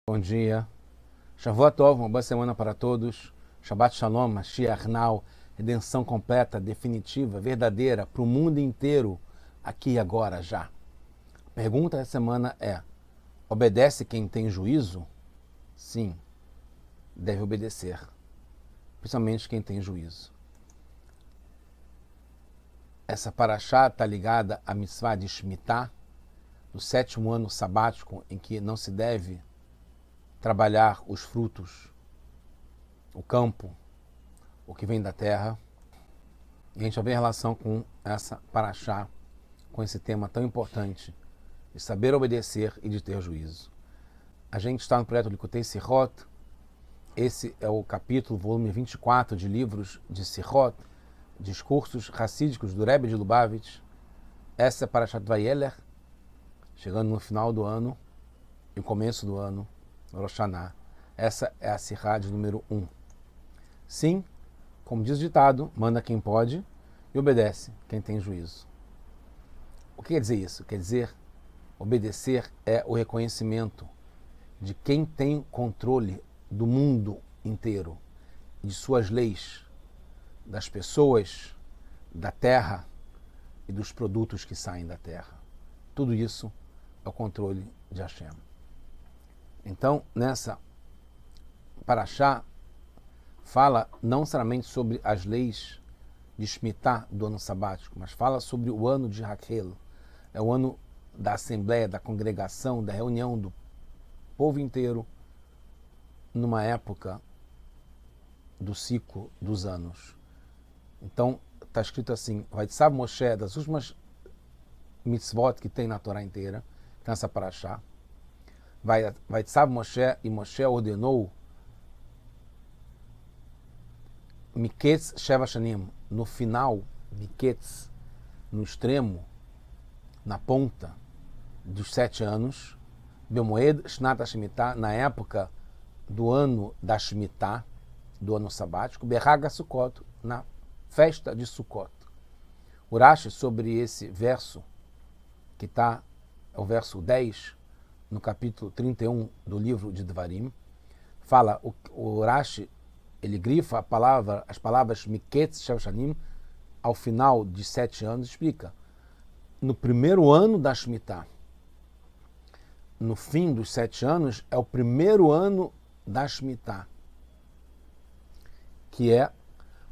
Bom dia. Shavuot Tov, uma boa semana para todos. Shabbat Shalom, Mashiach Now, redenção completa, definitiva, verdadeira, para o mundo inteiro, aqui e agora, já. A pergunta dessa semana é: obedece quem tem juízo? Sim, deve obedecer, principalmente quem tem juízo. Essa paraxá está ligada à mitzvah de Shemitah, do 7º ano sabático, em que não se deve trabalhar os frutos, o campo, o que vem da terra. E a gente vai ver em relação com essa paraxá, com esse tema tão importante de saber obedecer e de ter juízo. A gente está no projeto Likutei Sihot. Esse é o capítulo, volume 24 de livros de Sihot, discursos racídicos do Rebbe de Lubavitch. Essa é a Parashat Vayeler, chegando no final do ano e o começo do ano, Rosh Hashanah. Essa é a Sihá de número 1. Sim, como diz o ditado, manda quem pode e obedece quem tem juízo. O que quer dizer isso? Quer dizer, obedecer é o reconhecimento de quem tem controle do mundo inteiro, de suas leis, das pessoas, da terra e dos produtos que saem da terra. Tudo isso é o controle de Hashem. Então, nessa paraxá, fala não somente sobre as leis de Shemitah do ano sabático, mas fala sobre o ano de Hakhel. É o ano da assembleia, da congregação, da reunião do povo inteiro, numa época do ciclo dos anos. Então, está escrito assim: Vaitzav Moshe, das últimas mitzvot que tem na Torá inteira, tem essa paraxá. Vaitzav Moshe, e Moshe ordenou Miketz Sheva Shanim, no final, Miketz, no extremo, na ponta dos 7 anos, Bemoed Shnat HaShemitah, na época do ano da Shemitah, do ano sabático, Berraga Sukkot, na festa de Sukkot. Urashi, sobre esse verso, que está, é o verso 10, no capítulo 31 do livro de Devarim, fala, o Urashi, ele grifa as palavras Miketz Sheva Shanim, ao final de 7 anos, explica, no primeiro ano da Shemitah, no fim dos 7 anos, é o primeiro ano da Shemitah, que é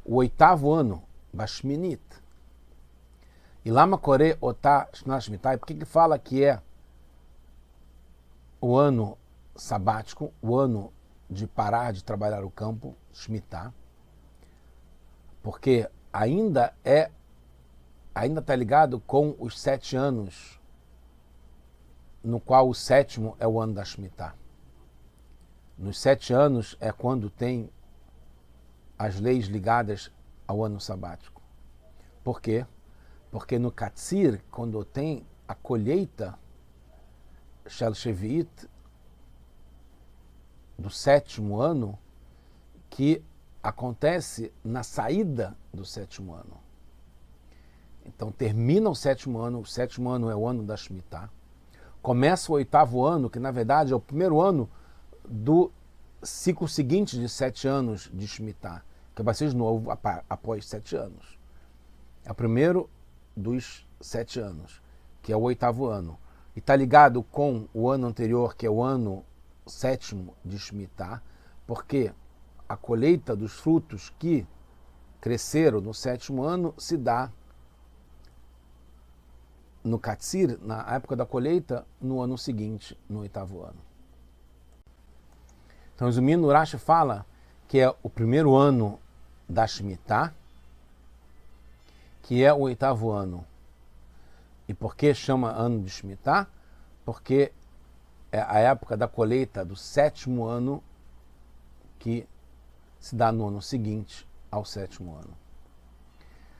o 8º ano, Bashminit. E Lama Kore Otá Shnat Shemitah, e por que fala que é o ano sabático, o ano de parar de trabalhar o campo, Shemitah? Porque ainda está ligado com os 7 anos, no qual o 7º é o ano da Shemitah. Nos 7 anos é quando tem as leis ligadas ao ano sabático. Por quê? Porque no Katsir, quando tem a colheita Shel Shevi'it, do 7º ano, que acontece na saída do 7º ano. Então termina o 7º ano, o 7º ano é o ano da Shemitah. Começa o 8º ano, que na verdade é o primeiro ano do ciclo seguinte de 7 anos de Shemitah, que vai ser de novo após 7 anos. É o primeiro dos 7 anos, que é o 8º ano. E está ligado com o ano anterior, que é o ano 7º de Shemitah, porque a colheita dos frutos que cresceram no 7º ano se dá no Katsir, na época da colheita, no ano seguinte, no 8º ano. Então, resumindo, o Urashi fala que é o primeiro ano da Shemitah, que é o 8º ano. E por que chama ano de Shemitah? Porque é a época da colheita do 7º ano, que se dá no ano seguinte ao 7º ano.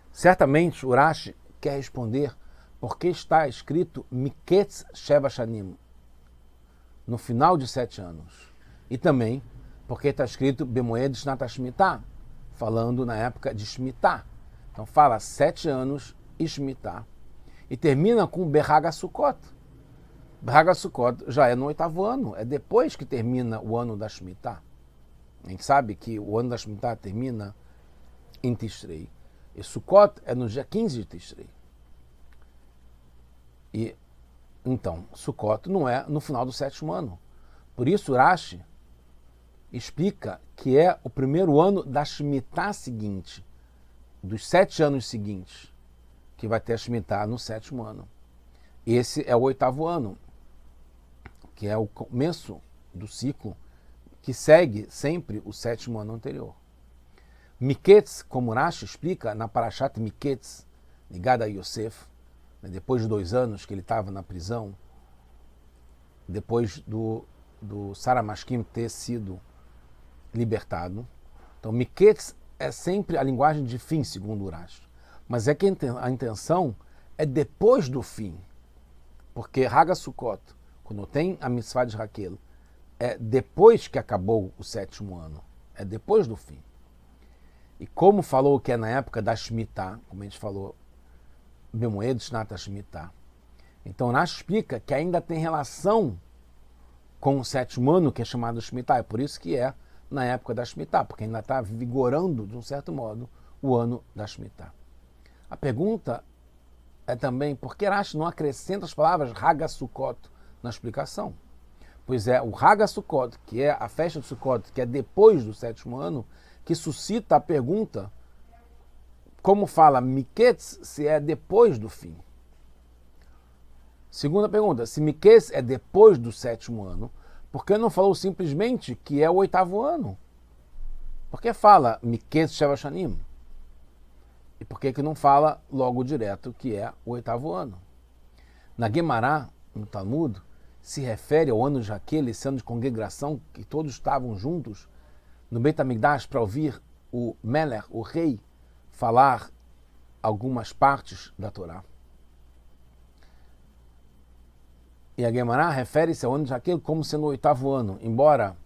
Certamente, Urashi quer responder por que está escrito Miketz Sheva Shanim, no final de 7 anos. E também porque está escrito Bemoed Shnat HaShemitah, falando na época de Shemitah. Então fala 7 anos e Shemitah. E termina com Berraga Sukkot, Hag HaSukkot já é no 8º ano, é depois que termina o ano da Shemitah. A gente sabe que o ano da Shemitah termina em Tishrei. E Sukkot é no dia 15 de Tishrei. E então, Sukkot não é no final do 7º ano. Por isso, Rashi explica que é o primeiro ano da Shemitah seguinte, dos 7 anos seguintes, que vai ter a Shemitah no 7º ano. Esse é o 8º ano, que é o começo do ciclo que segue sempre o 7º ano anterior. Miketz, como Rashi explica na Parashat Miketz, ligada a Yosef, depois de 2 anos que ele estava na prisão, depois do Saramashkim ter sido libertado. Então, Miketz é sempre a linguagem de fim, segundo o Rashi. Mas é que a intenção é depois do fim. Porque Hag HaSukkot, quando tem a mitzvah de Raquel, é depois que acabou o 7º ano. É depois do fim. E como falou que é na época da Shemitah, como a gente falou, Bemoed Shnat Shemitah. Então, Rashi explica que ainda tem relação com o 7º ano, que é chamado Shemitah. É por isso que é na época da Shemitah, porque ainda está vigorando, de um certo modo, o ano da Shemitah. A pergunta é também, por que Rashi não acrescenta as palavras Hag HaSukkot na explicação? Pois é, o Hag HaSukkot, que é a festa de Sukkot, que é depois do 7º ano, que suscita a pergunta, como fala Miketz, se é depois do fim. Segunda pergunta, se Miketz é depois do 7º ano, por que não falou simplesmente que é o 8º ano? Por que fala Miketz Sheva Shanim? E por que não fala logo direto que é o 8º ano? Na Guemará, no Talmud, se refere ao ano de Raquel, esse ano de congregação, que todos estavam juntos no Beit HaMikdash para ouvir o Melech, o rei, falar algumas partes da Torá. E a Guemará refere-se ao ano de Raquel como sendo o 8º ano, embora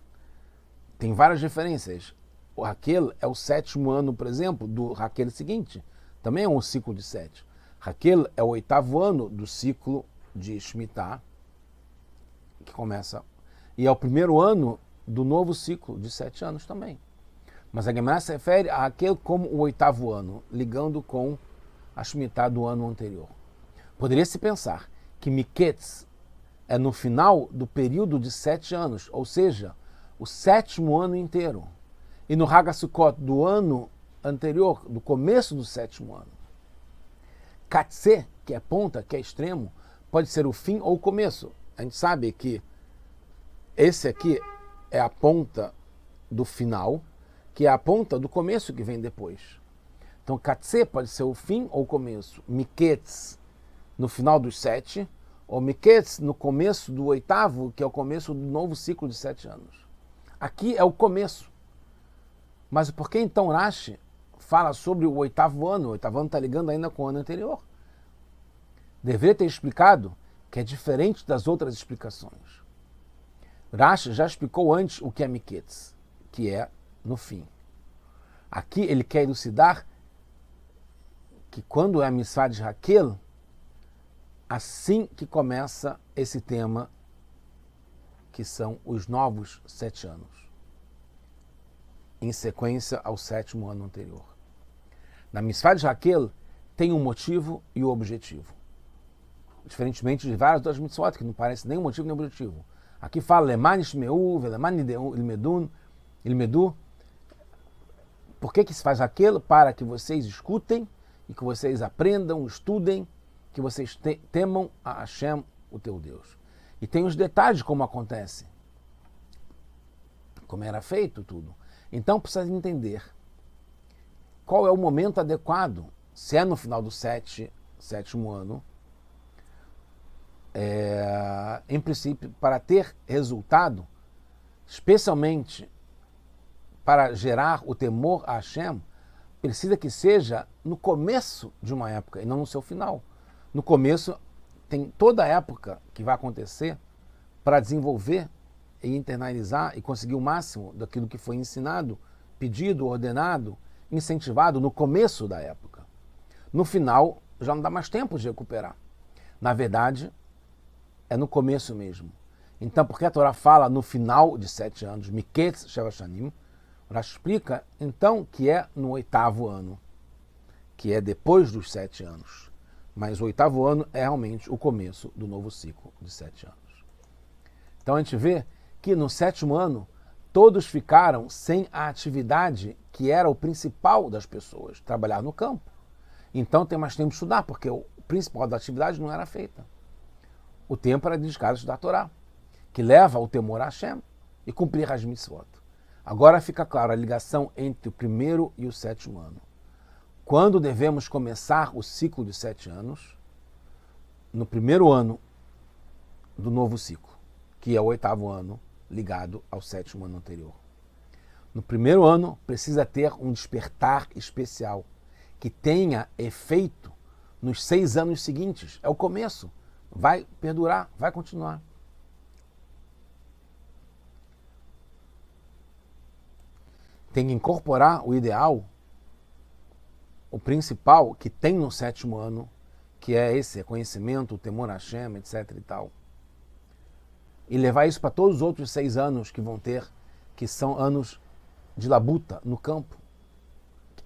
tem várias referências. O Raquel é o 7º ano, por exemplo, do Raquel seguinte. Também é um ciclo de 7. Raquel é o 8º ano do ciclo de Shemitah, que começa. E é o primeiro ano do novo ciclo de 7 anos também. Mas a Guemará se refere a Raquel como o 8º ano, ligando com a Shemitah do ano anterior. Poderia-se pensar que Miketz é no final do período de 7 anos, ou seja, o 7º ano inteiro. E no Hag HaSukkot do ano anterior, do começo do 7º ano. Katsé, que é ponta, que é extremo, pode ser o fim ou o começo. A gente sabe que esse aqui é a ponta do final, que é a ponta do começo que vem depois. Então, Katsé pode ser o fim ou o começo. Miketz no final dos 7, ou Miketz no começo do 8º, que é o começo do novo ciclo de 7 anos. Aqui é o começo. Mas por que então Rashi fala sobre o 8º ano? O 8º ano está ligando ainda com o ano anterior. Deveria ter explicado que é diferente das outras explicações. Rashi já explicou antes o que é Miketz, que é no fim. Aqui ele quer elucidar que quando é a mitzvah de Raquel, assim que começa esse tema, que são os novos 7 anos, em sequência ao 7º ano anterior. Na mitzvah de Raquel tem um motivo e um objetivo. Diferentemente de várias outras mitzvot, que não parece nem um motivo nem um objetivo. Aqui fala Leman Ishmeu, Leman Ilmedu. Por que se faz Raquel? Para que vocês escutem e que vocês aprendam, estudem, que vocês temam a Hashem, o teu Deus. E tem os detalhes de como acontece, como era feito tudo. Então precisa entender qual é o momento adequado, se é no final do 7º ano, em princípio, para ter resultado, especialmente para gerar o temor a Hashem, precisa que seja no começo de uma época e não no seu final. No começo, tem toda a época que vai acontecer para desenvolver e internalizar e conseguir o máximo daquilo que foi ensinado, pedido, ordenado, incentivado no começo da época. No final, já não dá mais tempo de recuperar. Na verdade, é no começo mesmo. Então, porque a Torá fala no final de 7 anos, Miketz Sheva Shanim, ela explica, então, que é no 8º ano, que é depois dos 7 anos. Mas o 8º ano é realmente o começo do novo ciclo de 7 anos. Então, a gente vê que no 7º ano, todos ficaram sem a atividade que era o principal das pessoas, trabalhar no campo. Então, tem mais tempo de estudar, porque o principal da atividade não era feita. O tempo era dedicado a estudar a Torá, que leva ao temor a Hashem e cumprir as mitzvot. Agora fica claro a ligação entre o 1º e o 7º ano. Quando devemos começar o ciclo de 7 anos? No 1º ano do novo ciclo, que é o 8º ano ligado ao 7º ano anterior. No 1º ano precisa ter um despertar especial, que tenha efeito nos 6 anos seguintes. É o começo. Vai perdurar, vai continuar. Tem que incorporar o ideal, o principal que tem no 7º ano, que é esse reconhecimento, o temor a Hashem, etc. e tal. E levar isso para todos os outros 6 anos que vão ter, que são anos de labuta no campo,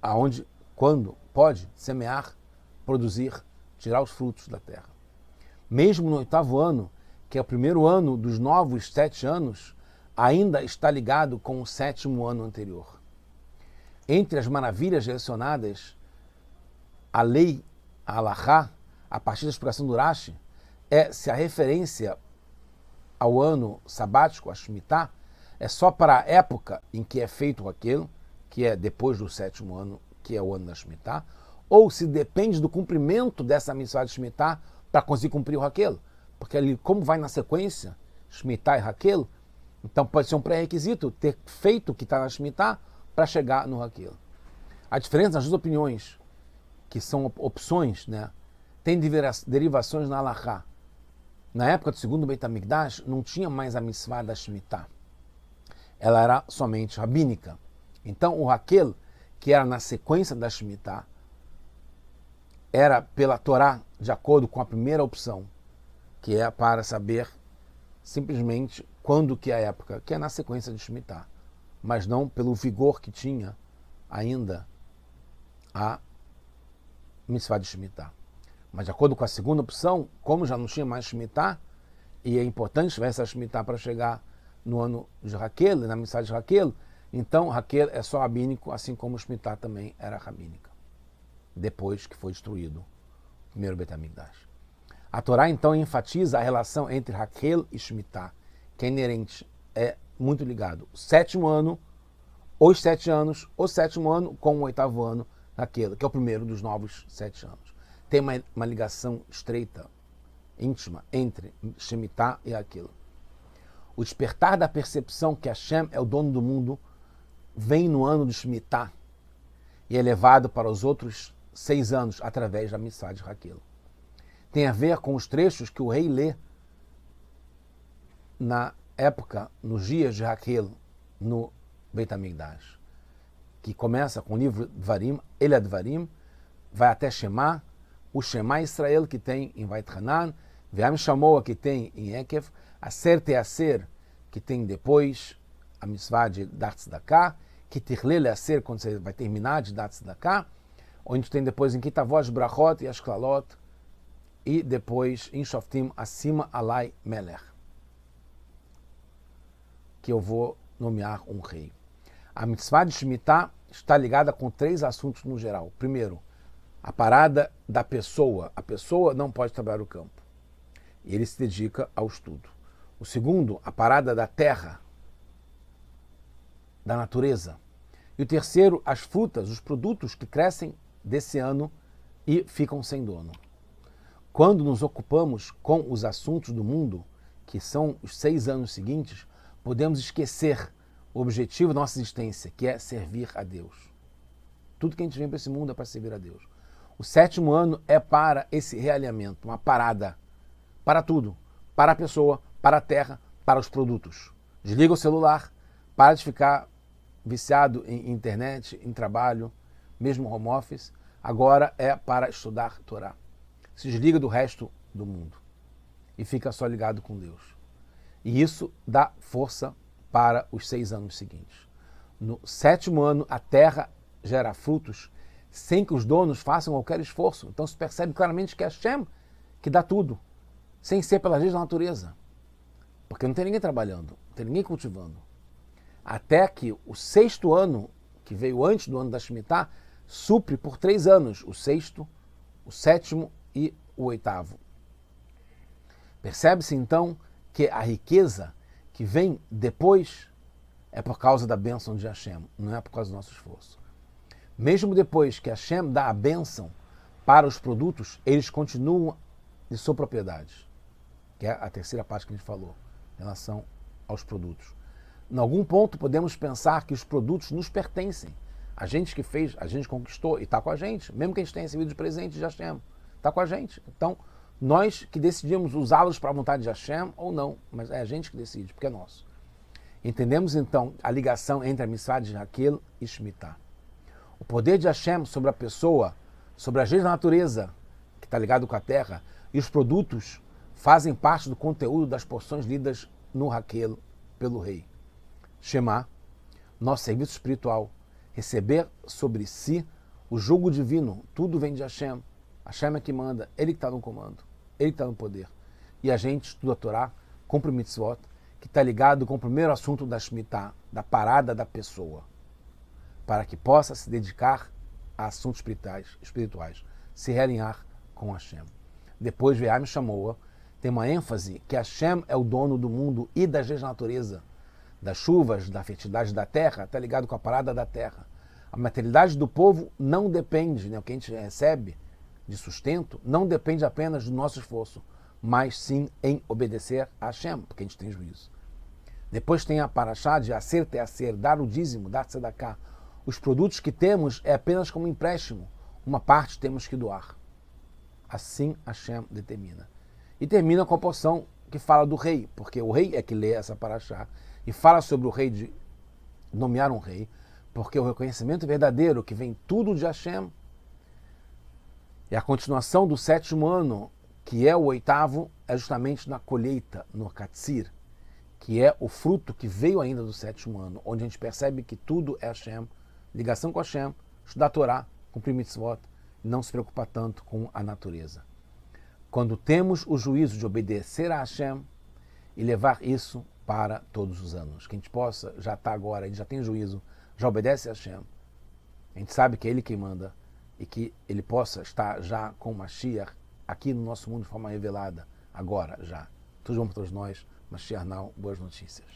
aonde, quando pode semear, produzir, tirar os frutos da terra. Mesmo no 8º ano, que é o 1º ano dos novos 7 anos, ainda está ligado com o 7º ano anterior. Entre as maravilhas relacionadas à lei, à Halachá, a partir da explicação do Rashi, é se a referência ao ano sabático, a Shemitah, é só para a época em que é feito aquilo, que é depois do 7º ano, que é o ano da Shemitah, ou se depende do cumprimento dessa mitzvah de Shemitah para conseguir cumprir o Hakel. Porque ali, como vai na sequência, Shemitah e Hakel, então pode ser um pré-requisito ter feito o que está na Shemitah para chegar no Hakel. A diferença nas duas opiniões, que são opções, né, tem derivações na Halachá. Na época do segundo Beit HaMikdash, não tinha mais a mitzvah da Shemitah. Ela era somente rabínica. Então, o Hakel, que era na sequência da Shemitah, era pela Torá, de acordo com a primeira opção, que é para saber simplesmente quando que é a época, que é na sequência de Shemitah, mas não pelo vigor que tinha ainda a mitzvah de Shemitah. Mas de acordo com a segunda opção, como já não tinha mais Shemitah, e é importante tiver essa Shemitah para chegar no ano de Hakel, na mitzvah de Hakel, então Hakel é só rabínico, assim como Shemitah também era rabínica, depois que foi destruído o primeiro Beit HaMikdash. A Torá então enfatiza a relação entre Hakel e Shemitah, que é inerente, é muito ligado. O 7º ano, os 7 anos, o 7º ano com o 8º ano, Hakel, que é o primeiro dos novos 7 anos. Tem uma ligação estreita, íntima, entre Shemitah e Hakel. O despertar da percepção que Hashem é o dono do mundo vem no ano de Shemitah e é levado para os outros 6 anos através da mitzvah de Hakel. Tem a ver com os trechos que o rei lê na época, nos dias de Hakel, no Beit HaMikdash, que começa com o livro Dvarim, ele é Dvarim, vai até Shema, o Shema Israel que tem em Vait Hanan, Ve'am Shamoa que tem em Ekev, Aser Teaser que tem depois a mitzvah de Dar Tzedakah, que Tirlele Aser quando você vai terminar de Dar Tzedakah, onde tem depois em Kitavot Brachot e Ashklalot, e depois em Shoftim acima Alai Melech, que eu vou nomear um rei. A mitzvah de Shemitah está ligada com 3 assuntos no geral. Primeiro, a parada da pessoa. A pessoa não pode trabalhar no campo. E ele se dedica ao estudo. O segundo, a parada da terra, da natureza. E o terceiro, as frutas, os produtos que crescem desse ano e ficam sem dono. Quando nos ocupamos com os assuntos do mundo, que são os 6 anos seguintes, podemos esquecer o objetivo da nossa existência, que é servir a Deus. Tudo que a gente vem para esse mundo é para servir a Deus. O 7º ano é para esse realinhamento, uma parada para tudo, para a pessoa, para a terra, para os produtos. Desliga o celular, para de ficar viciado em internet, em trabalho, mesmo home office. Agora é para estudar Torá. Se desliga do resto do mundo. e fica só ligado com Deus. E isso dá força para os 6 anos seguintes. No 7º ano, a terra gera frutos sem que os donos façam qualquer esforço. Então se percebe claramente que é Hashem que dá tudo, sem ser pelas leis da natureza. Porque não tem ninguém trabalhando, não tem ninguém cultivando. Até que o 6º ano, que veio antes do ano da Shemitah, supre por 3 anos, o 6º, o 7º e o 8º. Percebe-se então que a riqueza que vem depois é por causa da bênção de Hashem, não é por causa do nosso esforço. Mesmo depois que Hashem dá a bênção para os produtos, eles continuam de sua propriedade, que é a terceira parte que a gente falou, em relação aos produtos. Em algum ponto podemos pensar que os produtos nos pertencem. A gente que fez, a gente conquistou e está com a gente, mesmo que a gente tenha recebido de presente de Hashem, está com a gente. Então, nós que decidimos usá-los para a vontade de Hashem ou não, mas é a gente que decide, porque é nosso. Entendemos então a ligação entre a mitzvah de Hakel e Shemitah. O poder de Hashem sobre a pessoa, sobre as leis da natureza, que está ligado com a terra, e os produtos fazem parte do conteúdo das porções lidas no Hakel pelo rei. Shema, nosso serviço espiritual, receber sobre si o jugo divino, tudo vem de Hashem. Hashem é que manda, ele que está no comando, ele que está no poder. E a gente estuda a Torá, cumpre o mitzvot, que está ligado com o primeiro assunto da Shemitah, da parada da pessoa, para que possa se dedicar a assuntos espirituais, se realinhar com Hashem. Depois, Ve'am Shamoa, tem uma ênfase que Hashem é o dono do mundo e das leis da natureza, das chuvas, da fertilidade da terra, está ligado com a parada da terra. A materialidade do povo não depende, o que a gente recebe de sustento, não depende apenas do nosso esforço, mas sim em obedecer a Hashem, porque a gente tem juízo. Depois tem a paraxá de Aser Teaser, dar o dízimo, dar tzedakah. Os produtos que temos é apenas como empréstimo, uma parte temos que doar. Assim Hashem determina. E termina com a porção que fala do rei, porque o rei é que lê essa paraxá e fala sobre o rei de nomear um rei, porque o reconhecimento verdadeiro que vem tudo de Hashem e a continuação do 7º ano, que é o 8º, é justamente na colheita, no Katsir, que é o fruto que veio ainda do 7º ano, onde a gente percebe que tudo é Hashem, ligação com Hashem, estudar a Torá, cumprir mitzvot, não se preocupar tanto com a natureza. Quando temos o juízo de obedecer a Hashem e levar isso para todos os anos, que a gente possa, já está agora, a gente já tem juízo, já obedece a Hashem, a gente sabe que é Ele quem manda, e que Ele possa estar já com o Mashiach aqui no nosso mundo de forma revelada, agora, já. Tudo bom para todos nós, Mashiach Now, boas notícias.